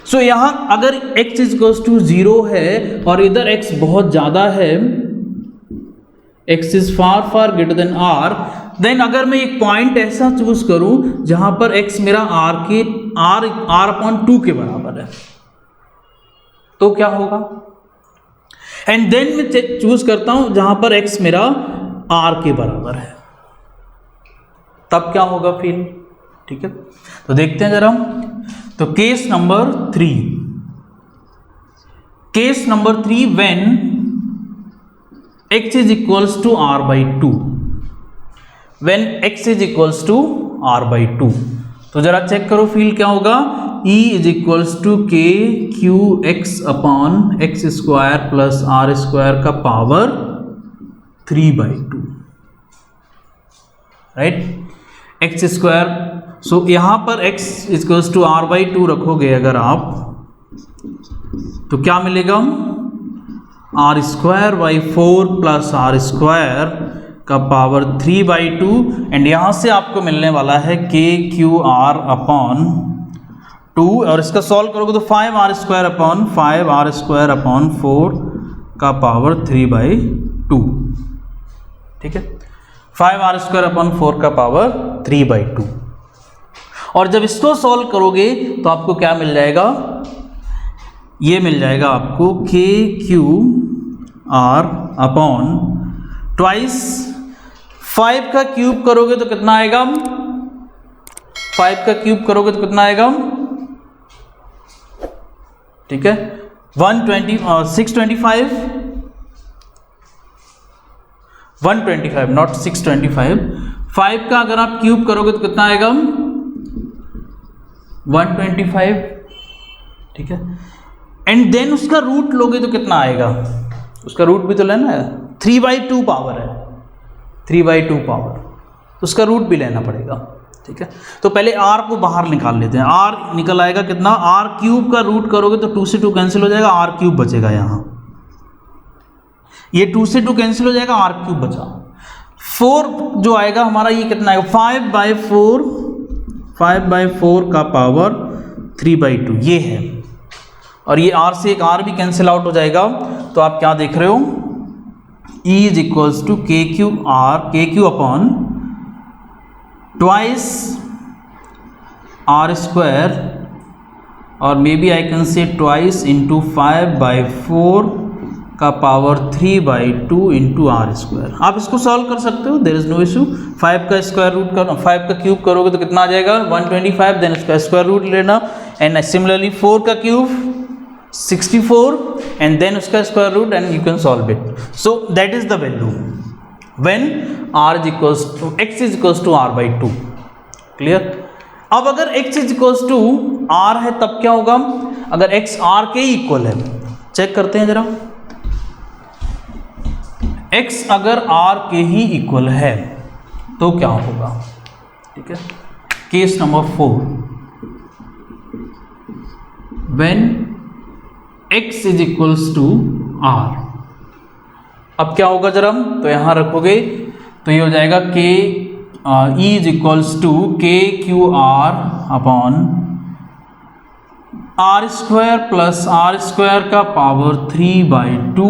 सो यहां अगर x इज टू 0 है और इधर x बहुत ज़्यादा है, x is far far greater than r, then अगर मैं एक पॉइंट ऐसा चूज करूं जहां पर x मेरा r/2 के बराबर है तो क्या होगा? एंड देन मैं चूज करता हूं जहां पर x मेरा r के बराबर है, तब क्या होगा फील्ड? ठीक है, तो देखते हैं जरा। तो case number 3, case number 3 when x is equals to r/2, when x is equals to r/2, तो जरा चेक करो फील्ड क्या होगा। E is equals to K Q x upon x square plus are square का power 3/2, right, X square. So यहां पर x equals to r/2 रखोगे अगर आप तो क्या मिलेगा, r²/4 प्लस आर स्क्वायर का पावर 3/2, एंड यहां से आपको मिलने वाला है KQR अपॉन 2, और इसका सॉल्व करोगे तो 5r² अपॉन 4 का पावर 3/2। ठीक है, 5r² अपॉन 4 का पावर 3/2। और जब इसको सॉल्व करोगे तो आपको क्या मिल जाएगा, ये मिल जाएगा आपको KQR अपॉन ट्वाइस 5 का क्यूब करोगे तो कितना आएगा, 5 का क्यूब करोगे तो कितना आएगा, ठीक है, 625 नॉट 625। 5 का अगर आप क्यूब करोगे तो कितना आएगा, 125। ठीक है, एंड देन उसका रूट लोगे तो कितना आएगा, उसका रूट भी तो लेना है, 3/2 पावर है, 3/2 पावर, तो उसका रूट भी लेना पड़ेगा। ठीक है, तो पहले r को बाहर निकाल लेते हैं। r निकल आएगा कितना, r³ का रूट करोगे तो 2 से 2 कैंसिल हो जाएगा, r³ बचेगा, यहाँ ये 2 से 2 कैंसिल हो जाएगा, r³ बचा। 4 जो आएगा हमारा ये कितना आएगा, 5/4 का पावर 3/2 ये है, और ये r से एक r भी कैंसिल आउट हो जाएगा। तो आप क्या देख रहे हो, E is equals to KQ upon twice r² और maybe I can say twice into 5/4 का पावर 3/2 इंटू आर स्क्वायर। आप इसको सॉल्व कर सकते हो, देयर इज नो इशू। 5 का स्क्वायर रूट कर 5 का क्यूब करोगे तो कितना आ जाएगा 125, देन उसका स्क्वायर रूट लेना, एंड सिमिलरली 4 का क्यूब 64 एंड देन उसका square root and you can solve it. So that is the value when x is equals to r/2। Clear. अब अगर x is equals to r है तब क्या होगा, अगर x r के इक्वल है, चेक करते हैं जरा, x अगर r के ही इक्वल है तो क्या होगा। ठीक है, case number 4, when x is equals to r। अब क्या होगा जरा, तो यहां रखोगे तो ये हो जाएगा k e is equals to KQR upon r square plus r square का power 3/2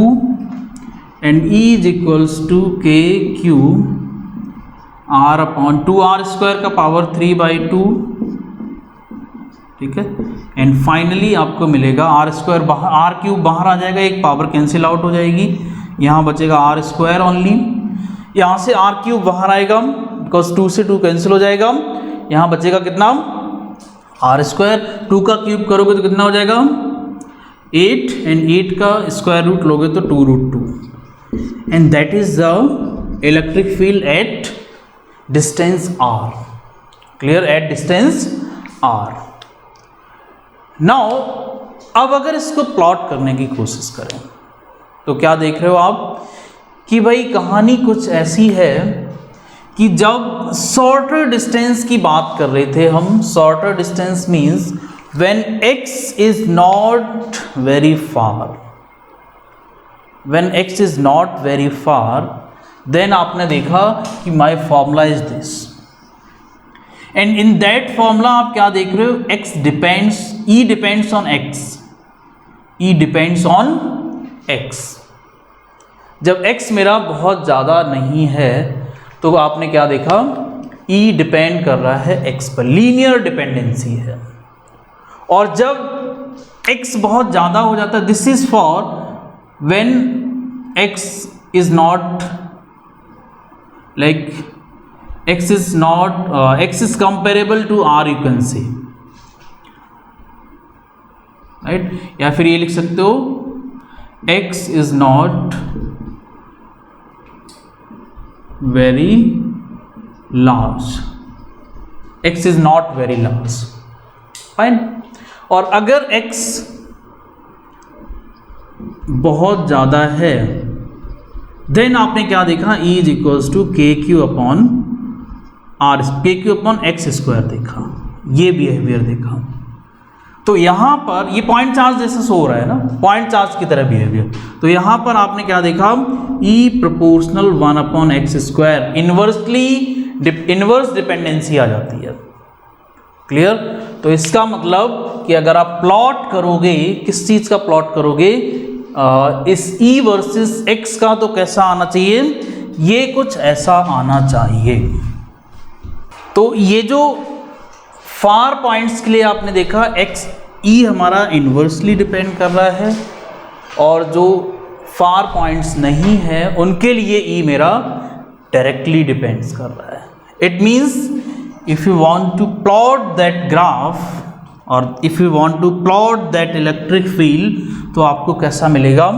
and e is equals to KQ r upon 2r square का पावर 3/2। ठीक है, एंड फाइनली आपको मिलेगा r स्क्वायर, r क्यूब बाहर आ जाएगा, एक पावर कैंसिल आउट हो जाएगी, यहाँ बचेगा r स्क्वायर ओनली, यहाँ से r क्यूब बाहर आएगा बिकॉज 2 से 2 कैंसिल हो जाएगा, यहाँ बचेगा कितना r स्क्वायर, 2 का क्यूब करोगे तो कितना हो जाएगा 8 एंड 8 का स्क्वायर रूट लोगे तो 2√2 and that is the electric field at distance r। Clear, at distance r। Now अब अगर इसको प्लॉट करने की कोशिश करें तो क्या देख रहे हो आप कि भाई कहानी कुछ ऐसी है कि जब शॉर्टर डिस्टेंस की बात कर रहे थे हम, shorter distance means when x is not very far, when x is not very far, then आपने देखा कि माय formula is this, and in that formula आप क्या देख रहे हो, x depends, e depends on x, e depends on x। जब x मेरा बहुत ज़्यादा नहीं है तो आपने क्या देखा, e डिपेंड कर रहा है x पर, लीनियर डिपेंडेंसी है। और जब x बहुत ज़्यादा हो जाता है, this is for when x is not like x is not x is comparable to r, you can say, right? या फिर ये लिख सकते हो x is not very large, x is not very large, fine। और अगर x बहुत ज़्यादा है देन आपने क्या देखा, e is equals to KQ upon R, KQ upon x square देखा, ये बिहेवियर देखा। तो यहाँ पर ये पॉइंट चार्ज जैसा शो हो रहा है ना, पॉइंट चार्ज की तरह बिहेवियर। तो यहाँ पर आपने क्या देखा, E proportional 1 upon x square, inverse dependency आ जाती है। क्लियर। तो इसका मतलब कि अगर आप प्लॉट करोगे, किस चीज़ का प्लॉट करोगे, इस E वर्सेस X का, तो कैसा आना चाहिए, ये कुछ ऐसा आना चाहिए। तो ये जो फार पॉइंट्स के लिए आपने देखा x e हमारा इन्वर्सली डिपेंड कर रहा है, और जो फार पॉइंट्स नहीं है उनके लिए e मेरा डायरेक्टली डिपेंड्स कर रहा है। It means if you want to plot that graph और if you want to plot that electric field, तो आपको कैसा मिलेगा,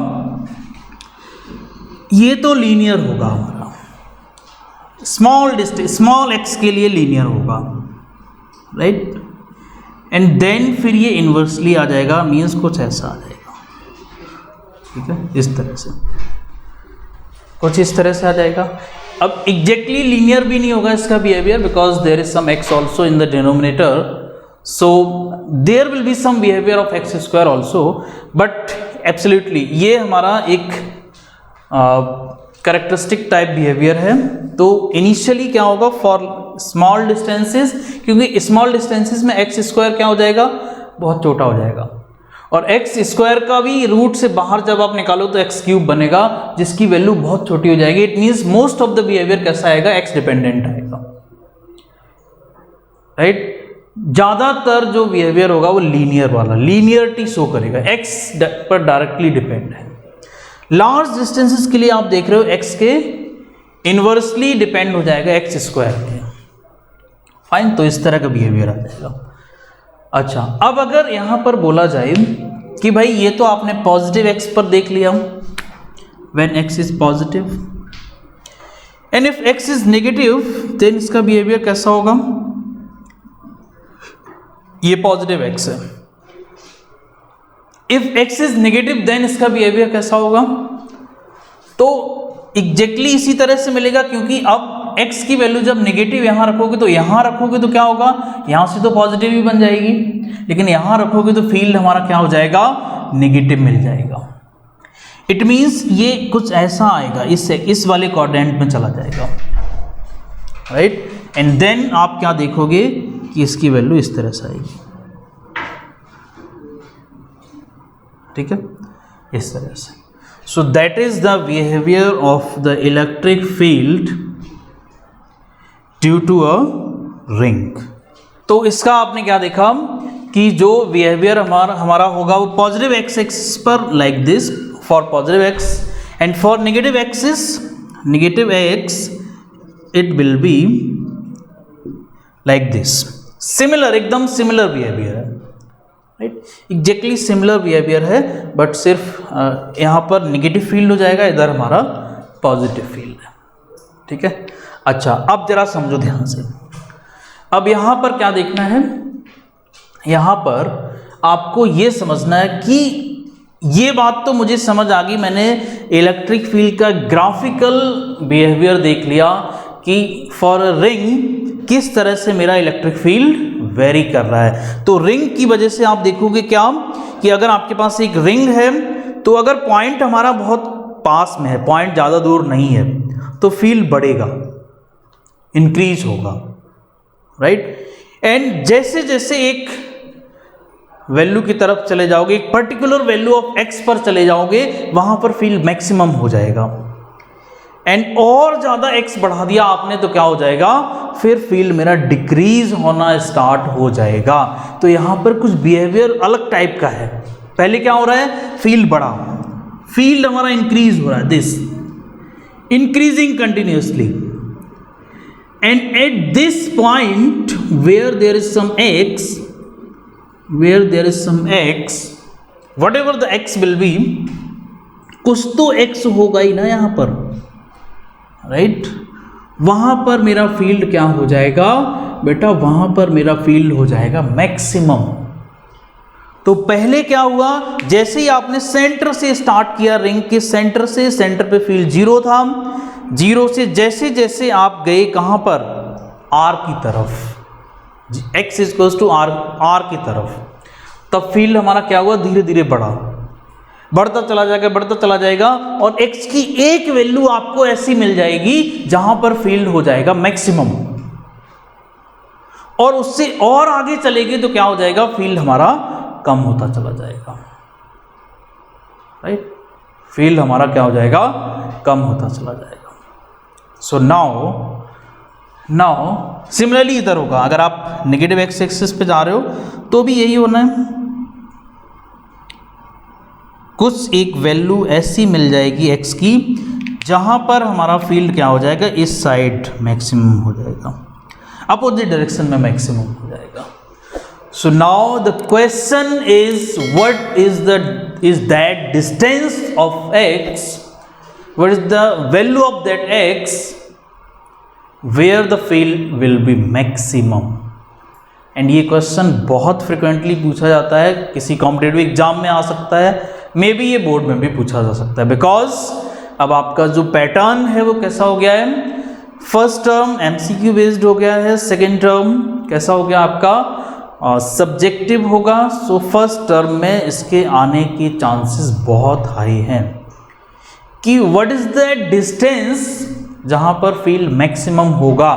ये तो लीनियर होगा हमारा, स्मॉल डिस्टेंस, स्मॉल x के लिए लीनियर होगा, राइट, एंड देन फिर ये इन्वर्सली आ जाएगा, मीन्स कुछ ऐसा आ जाएगा। ठीक है, इस तरह से, कुछ इस तरह से आ जाएगा। अब एग्जैक्टली लीनियर भी नहीं होगा इसका behaviour, because there is some x also in the denominator, so there will be some behaviour of x square also, but absolutely ये हमारा एक कैरेक्टरिस्टिक टाइप बिहेवियर है। तो इनिशियली क्या होगा फॉर स्मॉल डिस्टेंसेस, क्योंकि स्मॉल डिस्टेंसेस में x square क्या हो जाएगा, बहुत छोटा हो जाएगा, और एक्स स्क्वायर का भी रूट से बाहर जब आप निकालो तो एक्स क्यूब बनेगा, जिसकी वैल्यू बहुत छोटी हो जाएगी। It means most of the behaviour कैसा आएगा, एक्स डिपेंडेंट आएगा, राइट। ज्यादातर जो बिहेवियर होगा वो लीनियर वाला, लीनियरिटी शो करेगा, एक्स पर डायरेक्टली डिपेंड है। लार्ज डिस्टेंसेस के लिए आप देख रहे हो एक्स के इनवर्सली डिपेंड हो जाएगा एक्स स्क्वायर के। फाइन, तो इस तरह का बिहेवियर आ जाएगा। अच्छा, अब अगर यहां पर बोला जाए कि भाई ये तो आपने पॉजिटिव एक्स पर देख लिया, when x is positive and if x is negative then इसका बिहेवियर कैसा होगा। ये पॉजिटिव एक्स है, if x is negative then इसका बिहेवियर कैसा होगा। तो एग्जैक्टली इसी तरह से मिलेगा, क्योंकि अब x की वैल्यू जब नेगेटिव यहां रखोगे तो यहां रखोगे तो क्या होगा, यहां से तो पॉजिटिव ही बन जाएगी, लेकिन यहां रखोगे तो फील्ड हमारा क्या हो जाएगा, नेगेटिव मिल जाएगा। इट मींस ये कुछ ऐसा आएगा, इस वाले क्वाड्रेंट में चला जाएगा, राइट। एंड देन आप क्या देखोगे कि इसकी वैल्यू इस तरह से आएगी, ठीक है, इस तरह से। So that is the behaviour of the electric field due to a ring. तो इसका आपने क्या देखा कि जो बिहेवियर हमारा होगा वो पॉजिटिव एक्स एक्सिस पर like this for positive x, and for negative axis negative x it will be like this. Similar, एकदम सिमिलर बिहेवियर है, राइट, एग्जैक्टली सिमिलर बिहेवियर है, बट सिर्फ यहाँ पर नेगेटिव फील्ड हो जाएगा, इधर हमारा पॉजिटिव फील्ड है, ठीक है। अच्छा, अब जरा समझो ध्यान से। अब यहाँ पर क्या देखना है, यहाँ पर आपको ये समझना है कि ये बात तो मुझे समझ आ गई, मैंने इलेक्ट्रिक फील्ड का ग्राफिकल बिहेवियर देख लिया कि फॉर अ रिंग किस तरह से मेरा इलेक्ट्रिक फील्ड वेरी कर रहा है। तो रिंग की वजह से आप देखोगे क्या कि अगर आपके पास एक रिंग है तो अगर पॉइंट हमारा बहुत पास में है, पॉइंट ज़्यादा दूर नहीं है, तो फील्ड बढ़ेगा, इंक्रीज होगा, राइट। एंड जैसे जैसे एक वैल्यू की तरफ चले जाओगे, एक पर्टिकुलर वैल्यू ऑफ एक्स पर चले जाओगे, वहां पर फील्ड मैक्सिमम हो जाएगा। एंड और ज़्यादा एक्स बढ़ा दिया आपने तो क्या हो जाएगा, फिर फील्ड मेरा डिक्रीज होना स्टार्ट हो जाएगा। तो यहाँ पर कुछ बिहेवियर अलग टाइप का है। पहले क्या हो रहा है, फील्ड बढ़ा, फील्ड हमारा इंक्रीज हो रहा है, this increasing continuously, and at this point where there is some x, whatever the x will be, कुछ तो x होगा ही ना यहाँ पर, राइट। वहां पर मेरा फील्ड क्या हो जाएगा बेटा, वहां पर मेरा फील्ड हो जाएगा मैक्सिमम। तो पहले क्या हुआ, जैसे ही आपने सेंटर से स्टार्ट किया, रिंग के सेंटर से, सेंटर पे फील्ड जीरो था, जीरो से जैसे जैसे आप गए कहां पर, r की तरफ, x इक्वल्स टू r की तरफ, तब फील्ड हमारा क्या हुआ, धीरे धीरे बढ़ता चला जाएगा, बढ़ता चला जाएगा, और x की एक वैल्यू आपको ऐसी मिल जाएगी जहां पर फील्ड हो जाएगा मैक्सिमम, और उससे और आगे चलेगी तो क्या हो जाएगा, फील्ड हमारा कम होता चला जाएगा, राइट। फील्ड हमारा क्या हो जाएगा, कम होता चला जाएगा। सो नाउ सिमिलरली इधर होगा, अगर आप नेगेटिव एक्स एक्सिस पे जा रहे हो तो भी यही होना है, कुछ एक वैल्यू ऐसी मिल जाएगी x की जहां पर हमारा फील्ड क्या हो जाएगा, इस साइड मैक्सिमम हो जाएगा, अपोजिट डायरेक्शन में मैक्सिमम हो जाएगा। सो now the question is what is that distance of x, what is the value of that x where the field will be maximum। And ये क्वेश्चन बहुत फ्रिक्वेंटली पूछा जाता है, किसी कॉम्पिटिटिव एग्जाम में आ सकता है, मे बी ये बोर्ड में भी पूछा जा सकता है, बिकॉज अब आपका जो पैटर्न है वो कैसा हो गया है, फर्स्ट टर्म एमसीक्यू बेस्ड हो गया है, सेकेंड टर्म कैसा हो गया आपका, सब्जेक्टिव होगा। सो फर्स्ट टर्म में इसके आने के चांसेस बहुत हाई हैं कि व्हाट इज द डिस्टेंस जहां पर फील्ड मैक्सिमम होगा।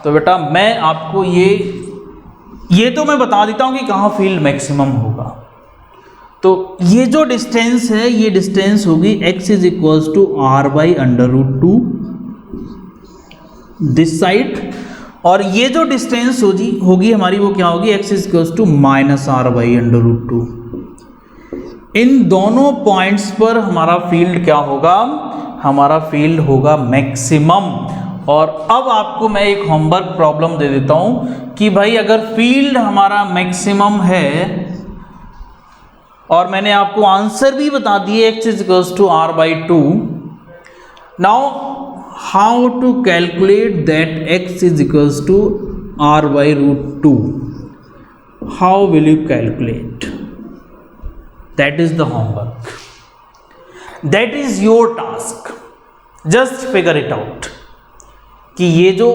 तो बेटा मैं आपको ये तो मैं बता देता हूं कि कहां फील्ड मैक्सिमम होगा। तो ये जो डिस्टेंस है, ये डिस्टेंस होगी x is equals to r by under root 2 this side, और ये जो डिस्टेंस होगी हमारी वो क्या होगी, x is equals to minus r by under root 2। इन दोनों पॉइंट्स पर हमारा फील्ड क्या होगा, हमारा फील्ड होगा मैक्सिमम। और अब आपको मैं एक होमवर्क प्रॉब्लम दे देता हूं कि भाई अगर फील्ड हमारा मैक्सिमम है और मैंने आपको आंसर भी बता दिए x is equals to r by 2, now how to calculate that x is equals to r by root 2, how will you calculate, that is the homework, that is your task, just figure it out कि ये जो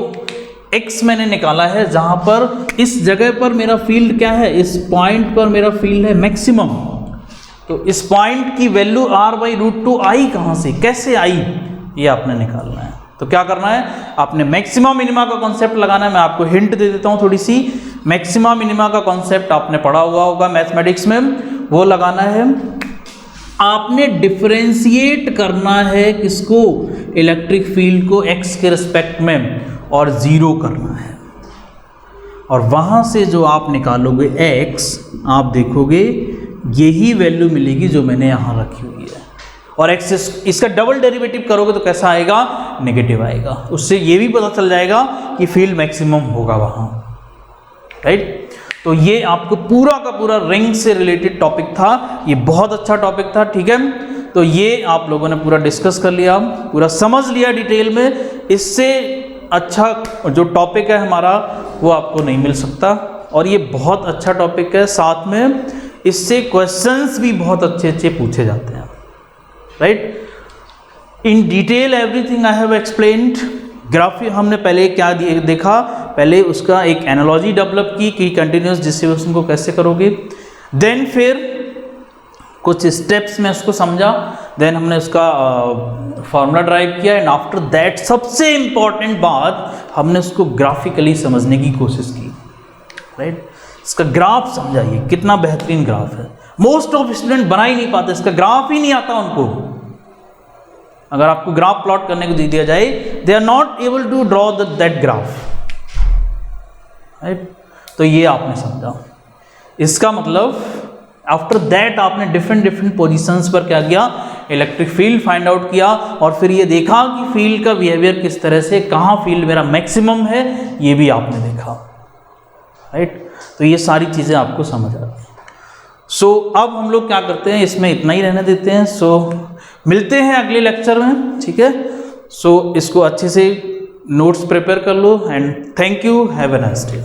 x मैंने निकाला है जहां पर इस जगह पर मेरा फील्ड क्या है, इस पॉइंट पर मेरा फील्ड है मैक्सिमम, तो इस पॉइंट की वैल्यू r बाई रूट 2 आई कहां से, कैसे आई, ये आपने निकालना है। तो क्या करना है, आपने मैक्सिमा मिनिमा का कॉन्सेप्ट लगाना है। मैं आपको हिंट दे देता हूं थोड़ी सी, मैक्सिमा मिनिमा का कॉन्सेप्ट आपने पढ़ा हुआ होगा मैथमेटिक्स में, वो लगाना है। आपने डिफरेंशिएट करना है किसको, इलेक्ट्रिक फील्ड को x के रिस्पेक्ट में, और जीरो करना है, और वहां से जो आप निकालोगे x, आप देखोगे यही वैल्यू मिलेगी जो मैंने यहां रखी हुई है, और x इसका डबल डेरिवेटिव करोगे तो कैसा आएगा, नेगेटिव आएगा। उससे ये भी पता चल जाएगा कि फील्ड मैक्सिमम होगा वहां, राइट। तो ये आपको पूरा का पूरा रिंग से रिलेटेड टॉपिक था, ये बहुत अच्छा टॉपिक था, ठीक है। तो ये आप लोगों ने पूरा डिस्कस कर लिया, पूरा समझ लिया डिटेल में। इससे अच्छा जो टॉपिक है हमारा वो आपको नहीं मिल सकता, और ये बहुत अच्छा टॉपिक है, साथ में इससे क्वेश्चंस भी बहुत अच्छे अच्छे पूछे जाते हैं, right. In detail everything I have explained. Graphy हमने पहले क्या देखा, पहले उसका एक एनालॉजी डेवलप की कि कंटिन्यूस डिस्ट्रीब्यूशन को कैसे करोगे, देन फिर कुछ स्टेप्स में उसको समझा, देन हमने उसका फॉर्मूला ड्राइव किया, एंड आफ्टर दैट सबसे इंपॉर्टेंट बात, हमने उसको ग्राफिकली समझने की कोशिश की, राइट। इसका ग्राफ समझाइए, कितना बेहतरीन ग्राफ है। मोस्ट ऑफ स्टूडेंट बना ही नहीं पाते, इसका ग्राफ ही नहीं आता उनको। अगर आपको ग्राफ प्लॉट करने को दे दिया जाए, they are not able to draw that graph, right. तो ये आपने समझा, इसका मतलब आफ्टर दैट आपने डिफरेंट पोजीशंस पर क्या किया, इलेक्ट्रिक फील्ड फाइंड आउट किया, और फिर ये देखा कि फील्ड का बिहेवियर किस तरह से, कहाँ फील्ड मेरा मैक्सिमम है, ये भी आपने देखा, राइट। तो ये सारी चीज़ें आपको समझ आ गई। सो अब हम लोग क्या करते हैं, इसमें इतना ही रहने देते हैं। सो मिलते हैं अगले लेक्चर में, ठीक है। सो इसको अच्छे से नोट्स प्रिपेयर कर लो, and thank you, have a nice day.